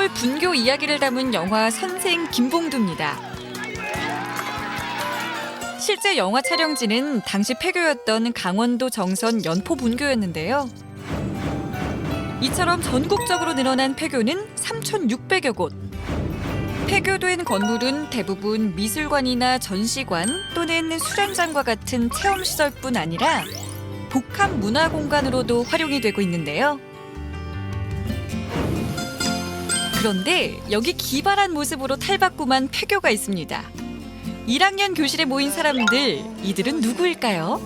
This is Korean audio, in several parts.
서울 분교 이야기를 담은 영화 선생 김봉두입니다. 실제 영화 촬영지는 당시 폐교였던 강원도 정선 연포분교였는데요. 이처럼 전국적으로 늘어난 폐교는 3,600여 곳. 폐교된 건물은 대부분 미술관이나 전시관 또는 수련장과 같은 체험시설뿐 아니라 복합문화공간으로도 활용이 되고 있는데요. 그런데 여기 기발한 모습으로 탈바꿈한 폐교가 있습니다. 1학년 교실에 모인 사람들, 이들은 누구일까요?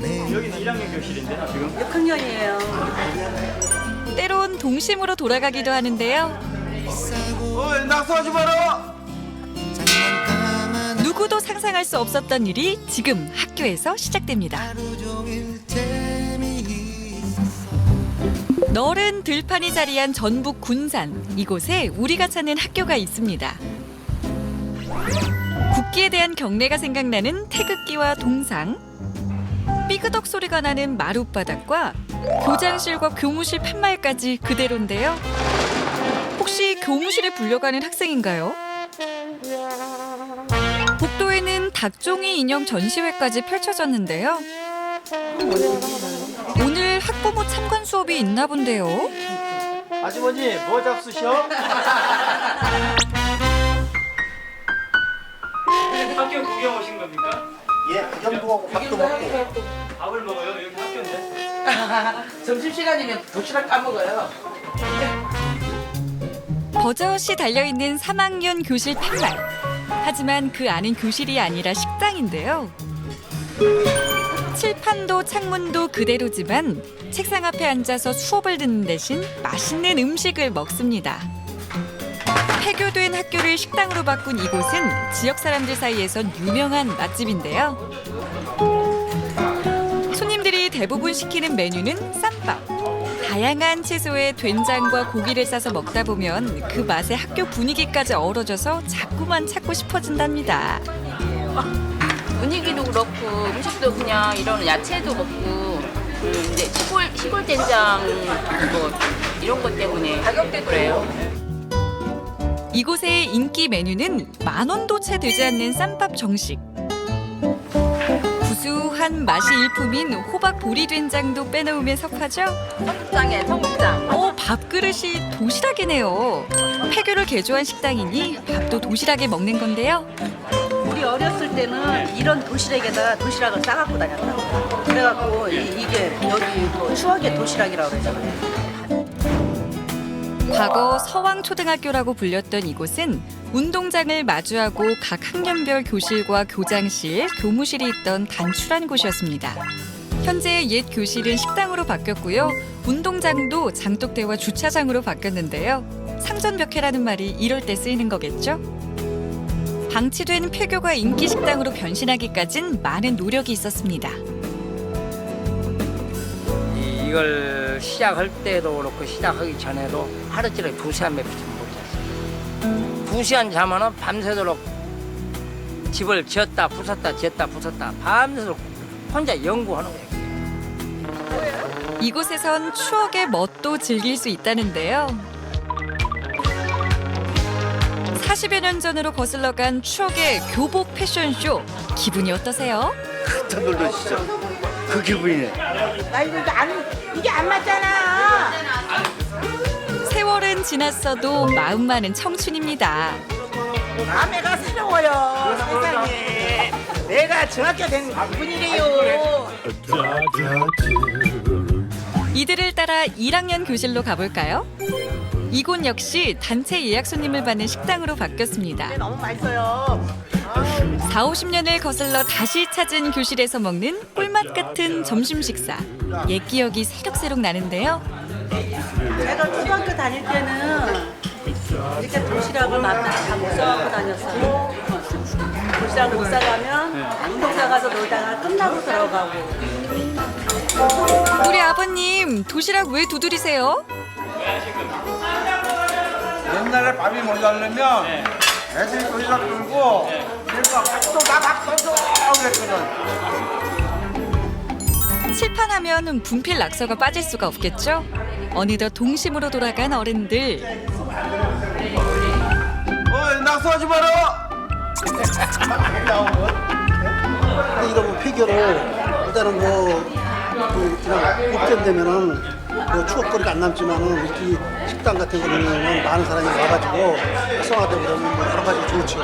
여기는 1학년 교실인데 지금? 6학년이에요. 때론 동심으로 돌아가기도 하는데요. 낙서하지 마라! 누구도 상상할 수 없었던 일이 지금 학교에서 시작됩니다. 너른 들판이 자리한 전북 군산, 이곳에 우리가 찾는 학교가 있습니다. 국기에 대한 경례가 생각나는 태극기와 동상, 삐그덕 소리가 나는 마룻바닥과 교장실과 교무실 팻말까지 그대로인데요. 혹시 교무실에 불려가는 학생인가요? 복도에는 닭종이 인형 전시회까지 펼쳐졌는데요. 오늘 학부모 참관 수업이 있나 본데요. 아주머니 뭐 잡수셔? 학교 구경 오신 겁니까? 예, 구경도 하고 밥도 먹고. 밥을 먹어요? 여기 학교인데? 점심시간이면 도시락 까먹어요. 버젓이 달려있는 3학년 교실 팻말. 하지만 그 안은 교실이 아니라 식당인데요. 칠판도 창문도 그대로지만 책상 앞에 앉아서 수업을 듣는 대신 맛있는 음식을 먹습니다. 폐교된 학교를 식당으로 바꾼 이곳은 지역 사람들 사이에선 유명한 맛집인데요. 손님들이 대부분 시키는 메뉴는 쌈밥. 다양한 채소에 된장과 고기를 싸서 먹다 보면 그 맛에 학교 분위기까지 어우러져서 자꾸만 찾고 싶어진답니다. 분위기도 그렇고 음식도 그냥 이런 야채도 먹고 이제 시골 된장 뭐 이런 것 때문에 가격대 그래요. 이곳의 인기 메뉴는 10,000원도 채 되지 않는 쌈밥 정식. 구수한 맛이 일품인 호박 보리 된장도 빼놓으면 섭하죠? 청국장이에요, 청국장. 밥그릇이 도시락이네요. 폐교를 개조한 식당이니 밥도 도시락에 먹는 건데요. 우리 어렸을 때는 이런 도시락에다 도시락을 싸갖고 다녔다고. 그래갖고 이게 여기 뭐 추억의 도시락이라고 그러잖아요. 과거 서왕초등학교라고 불렸던 이곳은 운동장을 마주하고 각 학년별 교실과 교장실, 교무실이 있던 단출한 곳이었습니다. 현재 옛 교실은 식당으로 바뀌었고요. 운동장도 장독대와 주차장으로 바뀌었는데요. 상전벽해라는 말이 이럴 때 쓰이는 거겠죠? 방치된 폐교가 인기 식당으로 변신하기까진 많은 노력이 있었습니다. 이걸 시작할 때도 그렇고 시작하기 전에도 하루쯤에 2시간 몇 시간 못 잤어요. 2시간 자면은 밤새도록 집을 지었다 부쉈다 지었다 부쉈다 밤새도록 혼자 연구하는 거예요. 이곳에선 추억의 멋도 즐길 수 있다는데요. 40여 년 전으로 거슬러간 추억의 교복 패션쇼. 기분이 어떠세요? 깜짝 놀라 진짜. 그 기분이네. 나 이게 안 맞잖아. 세월은 지났어도 마음만은 청춘입니다. 아내가 새로워요. 세상에. 내가 중학교 된 분이래요. 이들을 따라 1학년 교실로 가볼까요? 이곳 역시 단체 예약 손님을 받는 식당으로 바뀌었습니다. 너무 맛있어요. 4, 50년을 거슬러 다시 찾은 교실에서 먹는 꿀맛 같은 점심 식사. 옛 기억이 새록새록 나는데요. 제가 초등학교 다닐 때는 이렇게 도시락을 다 못 사갖고 다녔어요. 도시락을 못 사가면 운동장 가서 놀다가 끝나고 들어가고. 우리 아버님 도시락 왜 두드리세요? 옛날에 밥이 모자르면 애들이 도시락 들고 내가 밥도 그랬거든. 칠판하면 분필 낙서가 빠질 수가 없겠죠? 어느덧 동심으로 돌아간 어른들. 낙서하지 마라. 이런 뭐 피규어를 일단은 그냥 입점되면은 추억거리가 안 남지만은 이렇게 식당 같은 거는 많은 사람이 와가지고 활성화되고 그러면 뭐 여러 가지 좋죠.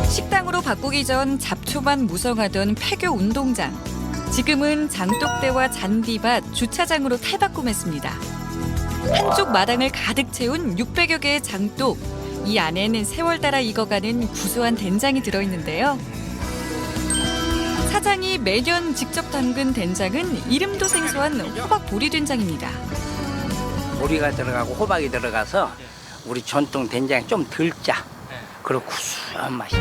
식당으로 바꾸기 전 잡초만 무성하던 폐교 운동장. 지금은 장독대와 잔디밭, 주차장으로 탈바꿈했습니다. 한쪽 마당을 가득 채운 600여 개의 장독. 이 안에는 세월 따라 익어가는 구수한 된장이 들어있는데요. 사장이 매년 직접 담근 된장은 이름도 생소한 호박 보리 된장입니다. 보리가 들어가고 호박이 들어가서 우리 전통 된장이 좀 덜 짜. 그리고 구수한 맛이.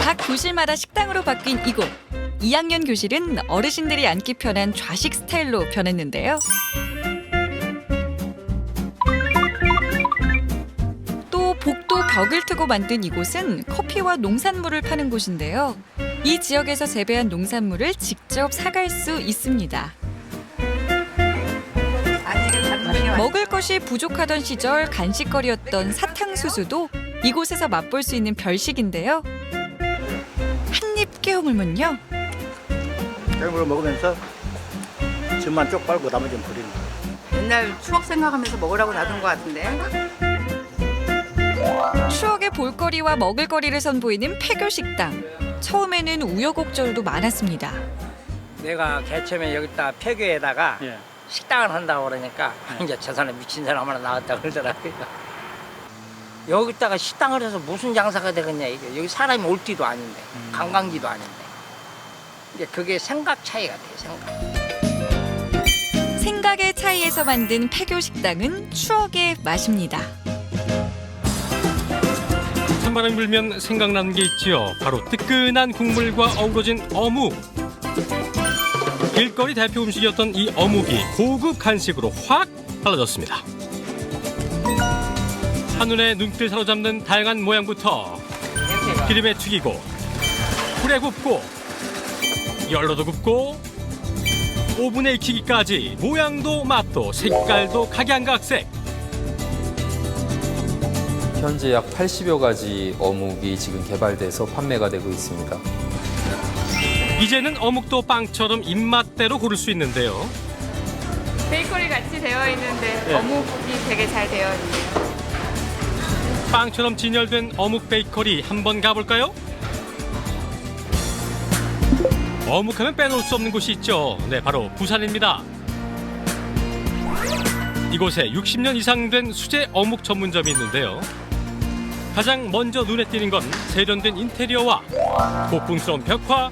각 교실마다 식당으로 바뀐 이곳. 2학년 교실은 어르신들이 앉기 편한 좌식 스타일로 변했는데요. 또 복도 벽을 트고 만든 이곳은 커피와 농산물을 파는 곳인데요. 이 지역에서 재배한 농산물을 직접 사갈 수 있습니다. 먹을 것이 부족하던 시절 간식거리였던 사탕수수도 이곳에서 맛볼 수 있는 별식인데요. 한입 깨어물면요. 깨물어 먹으면서 즙만 쪽 빨고 나머지는 버리는 거예요. 옛날 추억 생각하면서 먹으라고 놔둔 것 같은데. 추억의 볼거리와 먹을거리를 선보이는 폐교 식당. 처음에는 우여곡절도 많았습니다. 내가 개처음에 여기다 폐교에다가 식당을 한다고 그러니까 이제 저 사람 미친 사람 하나 나왔다 그러더라고요. 여기다가 식당을 해서 무슨 장사가 되겠냐 이게. 여기 사람이 올 때도 아닌데 관광지도 아닌데. 이제 그게 생각 차이가 돼요. 생각의 차이에서 만든 폐교 식당은 추억의 맛입니다. 찬바람이 불면 생각나는 게 있지요. 바로 뜨끈한 국물과 어우러진 어묵. 길거리 대표 음식이었던 이 어묵이 고급 간식으로 확 달라졌습니다. 한눈에 눈길 사로잡는 다양한 모양부터 기름에 튀기고 불에 굽고 열로도 굽고 오븐에 익히기까지 모양도 맛도 색깔도 각양각색. 현재 약 80여 가지 어묵이 지금 개발돼서 판매가 되고 있습니다. 이제는 어묵도 빵처럼 입맛대로 고를 수 있는데요. 베이커리 같이 되어 있는데 어묵이 되게 잘 되어 있네요. 빵처럼 진열된 어묵 베이커리 한번 가볼까요? 어묵하면 빼놓을 수 없는 곳이 있죠. 네, 바로 부산입니다. 이곳에 60년 이상 된 수제 어묵 전문점이 있는데요. 가장 먼저 눈에 띄는 건 세련된 인테리어와 고풍스러운 벽화.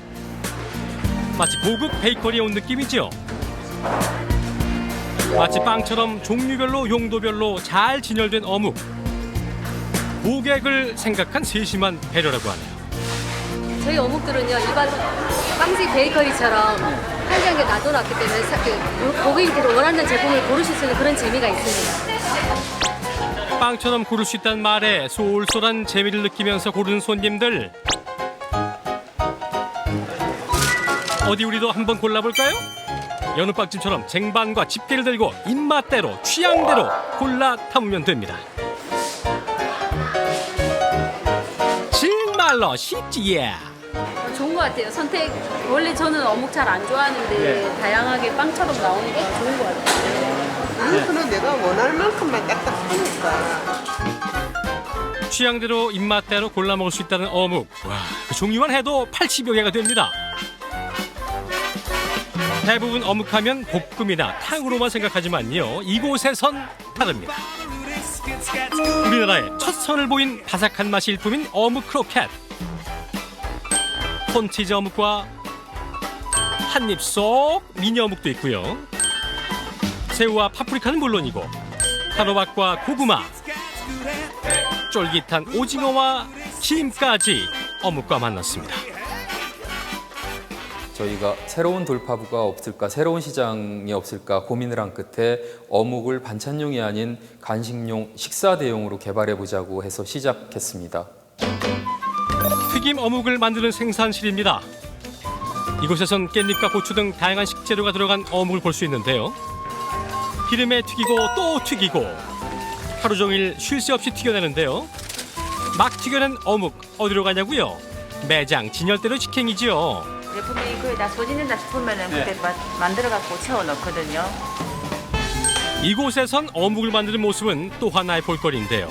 마치 고급 베이커리에 온 느낌이죠. 마치 빵처럼 종류별로 용도별로 잘 진열된 어묵. 고객을 생각한 세심한 배려라고 하네요. 저희 어묵들은요 일반 빵집 베이커리처럼 한 장에 놔둬놨기 때문에 고객님들이 원하는 제품을 고르실 수 있는 그런 재미가 있습니다. 빵처럼 고를 수 있다는 말에 쏠쏠한 재미를 느끼면서 고르는 손님들. 어디 우리도 한번 골라볼까요? 여느 빵집처럼 쟁반과 집게를 들고 입맛대로 취향대로 골라 담으면 됩니다. 정말로 쉽지. 좋은 것 같아요. 선택 원래 저는 어묵 잘 안 좋아하는데 다양하게 빵처럼 나오니까 좋은 것 같아요. 이거는 내가 원하는 만큼만 딱딱하니까. 취향대로 입맛대로 골라 먹을 수 있다는 어묵. 와, 그 종류만 해도 80여 개가 됩니다. 대부분 어묵하면 볶음이나 탕으로만 생각하지만요. 이곳에선 다릅니다. 우리나라의 첫 선을 보인 바삭한 맛이 일품인 어묵 크로켓. 콘치즈 어묵과 한입 쏙 미니 어묵도 있고요. 새우와 파프리카는 물론이고 한호박과 고구마, 쫄깃한 오징어와 김까지 어묵과 만났습니다. 저희가 새로운 돌파구가 없을까, 새로운 시장이 없을까 고민을 한 끝에 어묵을 반찬용이 아닌 간식용 식사 대용으로 개발해보자고 해서 시작했습니다. 튀김 어묵을 만드는 생산실입니다. 이곳에선 깻잎과 고추 등 다양한 식재료가 들어간 어묵을 볼 수 있는데요. 기름에 튀기고 또 튀기고 하루 종일 쉴 새 없이 튀겨내는데요. 막 튀겨낸 어묵 어디로 가냐고요? 매장 진열대로 직행이지요. 제품이 거의 다 소진된다 싶으면은 그때 만들어 갖고 채워 넣거든요. 이곳에선 어묵을 만드는 모습은 또 하나의 볼거리인데요.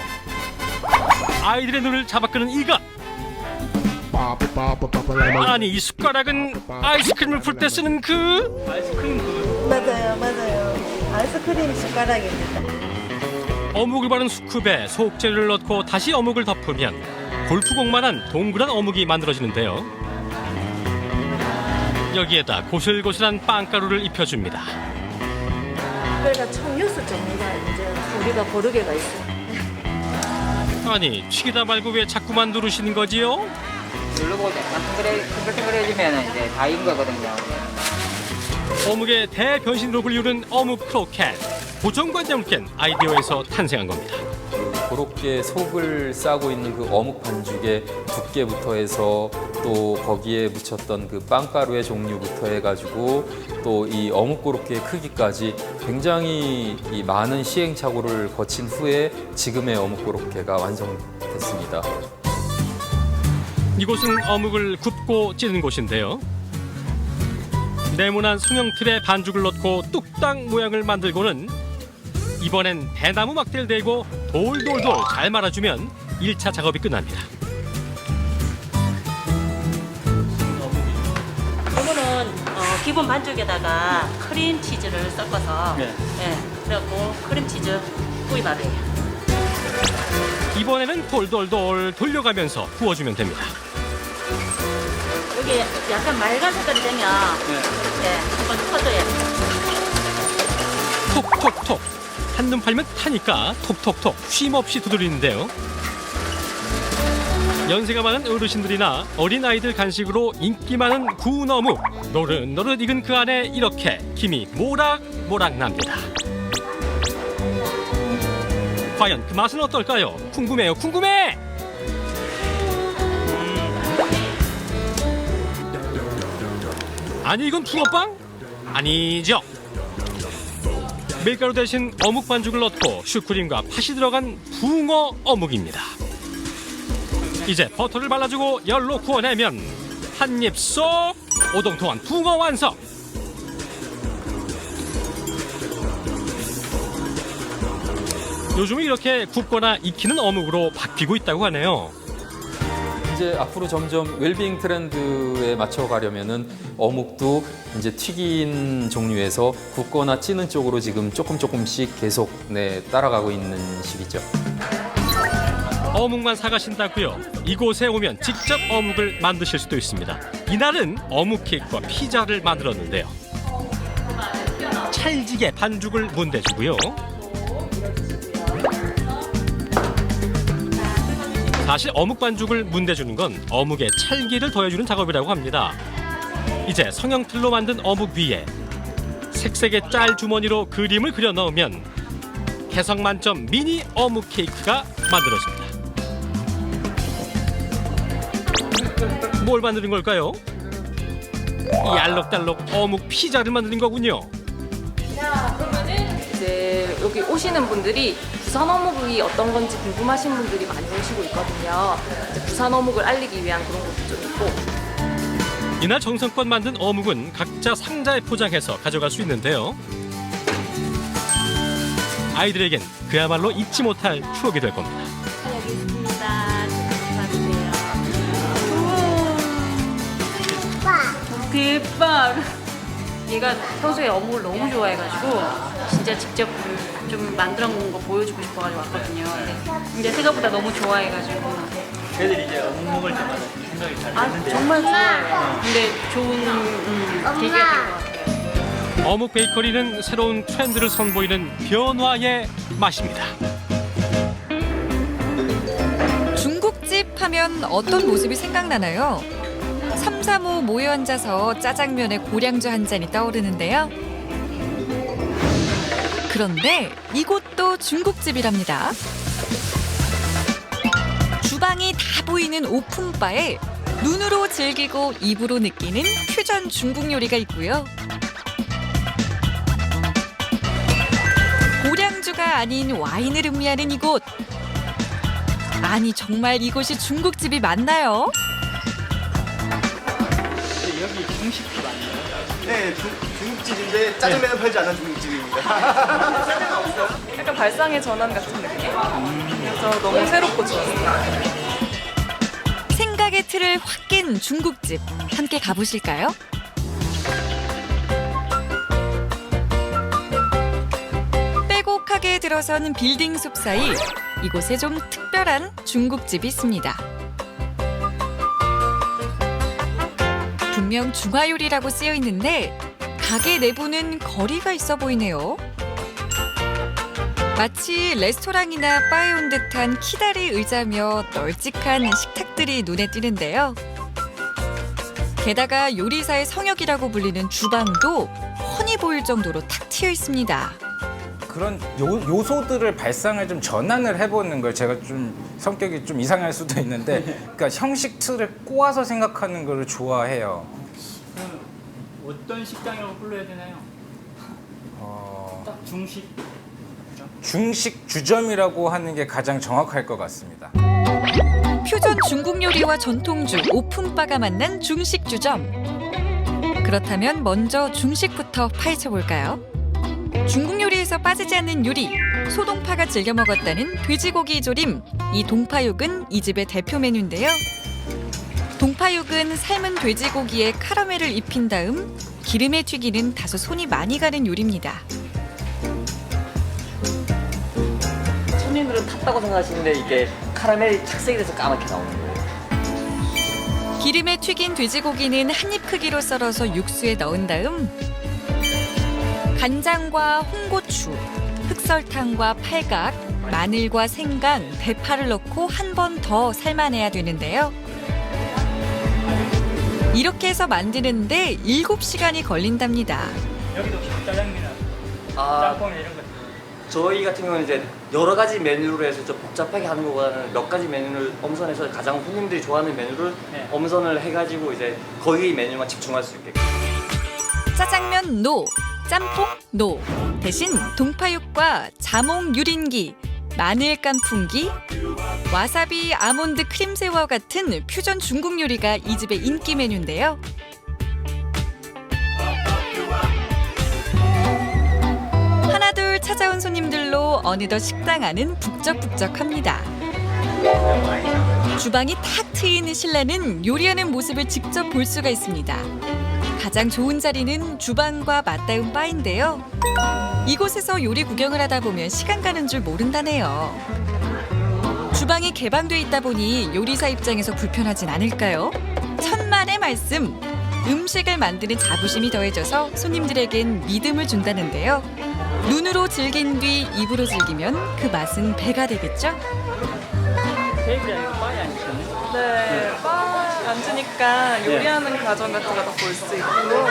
아이들의 눈을 잡아끄는 이것. 아니 이 숟가락은 아이스크림을 풀 때 쓰는 그 맞아요. 아이스크림 숟가락입니다. 어묵을 바른 수쿰에 속재료를 넣고 다시 어묵을 덮으면 골프공만한 동그란 어묵이 만들어지는데요. 여기에다 고슬고슬한 빵가루를 입혀줍니다. 그러니까 총 6종류가 이제 우리가 고르게가 있어요. 아니 튀기다 말고 왜 자꾸만 누르시는 거지요? 누르고 탱글탱글해지면 이제 다 익은 거거든요. 어묵의 대변신으로 불리우는 어묵 크로켓. 고정관념을 깬 아이디어에서 탄생한 겁니다. 그렇게 속을 싸고 있는 그 어묵 반죽의 두께부터 해서 또 거기에 묻혔던 그 빵가루의 종류부터 해가지고 또 이 어묵 고로케의 크기까지 굉장히 이 많은 시행착오를 거친 후에 지금의 어묵 고로케가 완성됐습니다. 이곳은 어묵을 굽고 찌는 곳인데요. 네모난 성형 틀에 반죽을 넣고 뚝딱 모양을 만들고는 이번엔 대나무 막대를 대고 돌돌돌 잘 말아주면 1차 작업이 끝납니다. 이거는 기본 반죽에다가 크림치즈를 섞어서 그래갖고 크림치즈 구이밥이에요. 이번에는 돌돌돌 돌려가면서 구워주면 됩니다. 여기 약간 맑은 색깔이 되면 이렇게 한번 터져야 돼요. 톡톡톡 한눈 팔면 타니까 톡톡톡 쉼없이 두드리는데요. 연세가 많은 어르신들이나 어린아이들 간식으로 인기 많은 구운 어묵. 노릇노릇 익은 그 안에 이렇게 김이 모락모락 납니다. 과연 그 맛은 어떨까요? 궁금해요, 궁금해! 아니 이건 붕어빵? 아니죠. 밀가루 대신 어묵 반죽을 넣고 슈크림과 팥이 들어간 붕어 어묵입니다. 이제 버터를 발라주고 열로 구워내면 한 입 쏙 오동통한 붕어 완성. 요즘은 이렇게 굽거나 익히는 어묵으로 바뀌고 있다고 하네요. 이제 앞으로 점점 웰빙 트렌드에 맞춰 가려면은 어묵도 이제 튀긴 종류에서 굽거나 찌는 쪽으로 지금 조금씩 계속 따라가고 있는 시기죠. 어묵만 사가신다고요? 이곳에 오면 직접 어묵을 만드실 수도 있습니다. 이날은 어묵 케이크와 피자를 만들었는데요. 찰지게 반죽을 문대주고요. 사실 어묵 반죽을 문대주는 건 어묵에 찰기를 더해주는 작업이라고 합니다. 이제 성형틀로 만든 어묵 위에 색색의 짤 주머니로 그림을 그려 넣으면 개성 만점 미니 어묵 케이크가 만들어집니다. 뭘 만드는 걸까요? 이 알록달록 어묵 피자를 만드는 거군요. 이제 여기 오시는 분들이 부산 어묵이 어떤 건지 궁금하신 분들이 많이 오시고 있거든요. 이제 부산 어묵을 알리기 위한 그런 것도 좀 있고. 이날 정성껏 만든 어묵은 각자 상자에 포장해서 가져갈 수 있는데요. 아이들에겐 그야말로 잊지 못할 추억이 될 겁니다. 여기 있습니다. 받으세요. 대박! 얘가 평소에 어묵을 너무 좋아해가지고 진짜 직접 좀 만들어 먹는 거 보여주고 싶어가지고 왔거든요. 근데 생각보다 너무 좋아해가지고. 걔들이 이제 어묵 먹을 때마다 생각이 잘 드는데. 정말 좋아해요. 근데 좋은 계기가 된 것 같아요. 어묵 베이커리는 새로운 트렌드를 선보이는 변화의 맛입니다. 중국집 하면 어떤 모습이 생각나나요? 삼삼오오 모여 앉아서 짜장면에 고량주 한 잔이 떠오르는데요. 그런데 이곳도 중국집이랍니다. 주방이 다 보이는 오픈바에 눈으로 즐기고 입으로 느끼는 퓨전 중국 요리가 있고요. 고량주가 아닌 와인을 음미하는 이곳. 아니 정말 이곳이 중국집이 맞나요? 여기 중식집 아니에요? 네, 중국집인데 짜장면은 팔지 않는 중국집입니다. 약간 발상의 전환 같은 느낌? 그래서 너무 새롭고 좋았어요. 생각의 틀을 확 깬 중국집. 함께 가보실까요? 빼곡하게 들어선 빌딩 숲 사이 이곳에 좀 특별한 중국집이 있습니다. 분명 중화요리라고 쓰여 있는데 가게 내부는 거리가 있어 보이네요. 마치 레스토랑이나 바에 온 듯한 키다리 의자며 널찍한 식탁들이 눈에 띄는데요. 게다가 요리사의 성역이라고 불리는 주방도 훤히 보일 정도로 탁 트여 있습니다. 그런 요소들을 발상을 좀 전환을 해보는 걸 제가 좀 성격이 좀 이상할 수도 있는데 그러니까 형식 틀을 꼬아서 생각하는 걸 좋아해요. 그럼 어떤 식당이라고 불러야 되나요? 딱 중식? 중식 주점이라고 하는 게 가장 정확할 것 같습니다. 퓨전 중국 요리와 전통주 오픈바가 만난 중식 주점. 그렇다면 먼저 중식부터 파헤쳐 볼까요? 중국 요리에서 빠지지 않는 요리, 소동파가 즐겨 먹었다는 돼지고기 조림. 이 동파육은 이 집의 대표 메뉴인데요. 동파육은 삶은 돼지고기에 카라멜을 입힌 다음 기름에 튀기는 다소 손이 많이 가는 요리입니다. 손님들은 탔다고 생각하시는데 이게 카라멜이 착색이 돼서 까맣게 나오는 거예요. 기름에 튀긴 돼지고기는 한 입 크기로 썰어서 육수에 넣은 다음 간장과 홍고추, 흑설탕과 팔각, 마늘과 생강, 대파를 넣고 한 번 더 삶아내야 되는데요. 이렇게 해서 만드는데 7시간이 걸린답니다. 여기도 짜장면이나 짬뽕 이런 거. 저희 같은 경우는 이제 여러 가지 메뉴로 해서 좀 복잡하게 하는 것보다는 몇 가지 메뉴를 엄선해서 가장 손님들이 좋아하는 메뉴를 엄선을 해가지고 이제 거기 메뉴만 집중할 수 있게. 짜장면 노, 짬뽕 노. 대신 동파육과 자몽 유린기, 마늘 깐풍기, 와사비 아몬드 크림새우와 같은 퓨전 중국 요리가 이 집의 인기 메뉴인데요. 하나둘 찾아온 손님들로 어느덧 식당 안은 북적북적합니다. 주방이 탁 트인 신라는 요리하는 모습을 직접 볼 수가 있습니다. 가장 좋은 자리는 주방과 맞닿은 바인데요. 이곳에서 요리 구경을 하다 보면 시간 가는 줄 모른다네요. 주방이 개방돼 있다 보니 요리사 입장에서 불편하진 않을까요? 천만의 말씀! 음식을 만드는 자부심이 더해져서 손님들에겐 믿음을 준다는데요. 눈으로 즐긴 뒤 입으로 즐기면 그 맛은 배가 되겠죠? 테이블이 아니고 바에 앉으셨네? 네, 바 앉으니까 요리하는 과정 같은 거 다 볼 수 있고 좀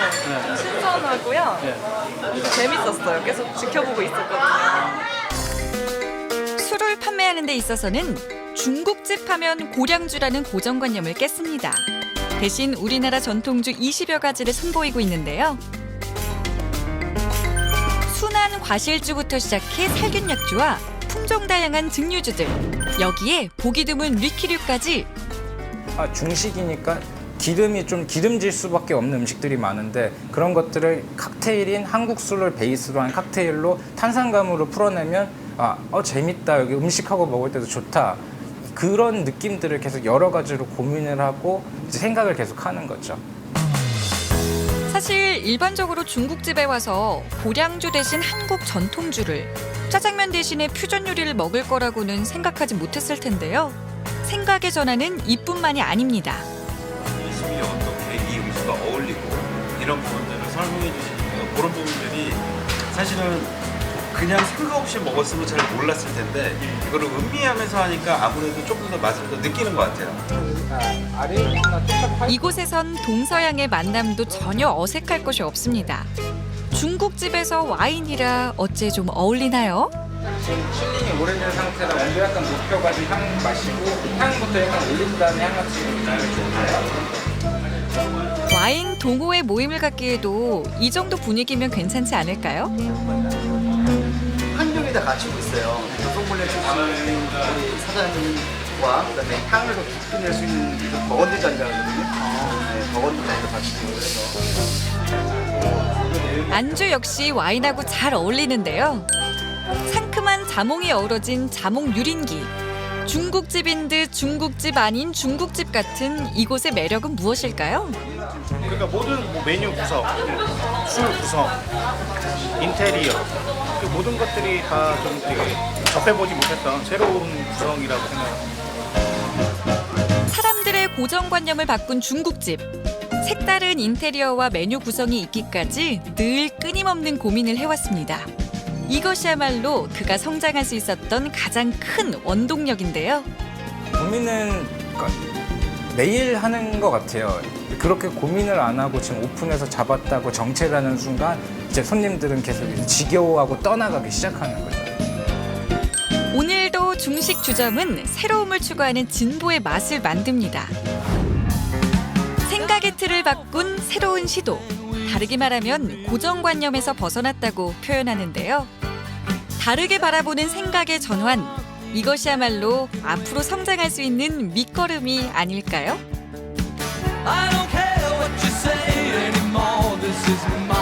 신선하고요. 재밌었어요. 계속 지켜보고 있었거든요. 술을 판매하는 데 있어서는 중국집 하면 고량주라는 고정관념을 깼습니다. 대신 우리나라 전통주 20여 가지를 선보이고 있는데요. 순한 과실주부터 시작해 살균약주와 품종 다양한 증류주들, 여기에 보기 드문 리키류까지. 중식이니까 기름이 좀 기름질 수밖에 없는 음식들이 많은데 그런 것들을 칵테일인 한국 술을 베이스로 한 칵테일로 탄산감으로 풀어내면 재밌다, 여기 음식하고 먹을 때도 좋다, 그런 느낌들을 계속 여러 가지로 고민을 하고 이제 생각을 계속 하는 거죠. 사실 일반적으로 중국집에 와서 고량주 대신 한국 전통주를, 짜장면 대신에 퓨전 요리를 먹을 거라고는 생각하지 못했을 텐데요. 생각의 전환은 이뿐만이 아닙니다. 음식이 어떻게 이 음식과 어울리고 이런 부분들을 설명해 주시니까 그런 부분들이 사실은 그냥 생각 없이 먹었으면 잘 몰랐을 텐데 이거를 음미하면서 하니까 아무래도 조금 더 맛을 더 느끼는 것 같아요. 이곳에선 동서양의 만남도 전혀 어색할 것이 없습니다. 중국집에서 와인이라 어째 좀 어울리나요? 지금 칠링이 오래된 상태라 온도 약간 높여가지고 향 마시고 향부터 약간 올린 다음에 향 마시고 와인 동호회 모임을 갖기에도 이 정도 분위기면 괜찮지 않을까요? 환경이 다 갖추고 있어요. 여성분의 출신은 우리 사장님과 그다음에 향을 더 깊게 낼 수 있는 그 버건디 잔이라고 하거든요. 네, 버건디 잔도 갖추고 그래서 안주 역시 와인하고 잘 어울리는데요. 상큼한 자몽이 어우러진 자몽 유린기. 중국집인 듯 중국집 아닌 중국집 같은 이곳의 매력은 무엇일까요? 그러니까 모든 뭐 메뉴 구성, 술 구성, 인테리어 그 모든 것들이 다 좀 되게 접해보지 못했던 새로운 구성이라고 생각합니다. 사람들의 고정관념을 바꾼 중국집. 색다른 인테리어와 메뉴 구성이 있기까지 늘 끊임없는 고민을 해왔습니다. 이것이야말로 그가 성장할 수 있었던 가장 큰 원동력인데요. 고민은 매일 하는 것 같아요. 그렇게 고민을 안 하고 지금 오픈해서 잡았다고 정체를 하는 순간 이제 손님들은 계속 지겨워하고 떠나가기 시작하는 거죠. 오늘도 중식 주점은 새로움을 추구하는 진보의 맛을 만듭니다. 생각의 틀을 바꾼 새로운 시도. 다르게 말하면 고정관념에서 벗어났다고 표현하는데요. 다르게 바라보는 생각의 전환. 이것이야말로 앞으로 성장할 수 있는 밑거름이 아닐까요? I don't care what you say anymore. This is my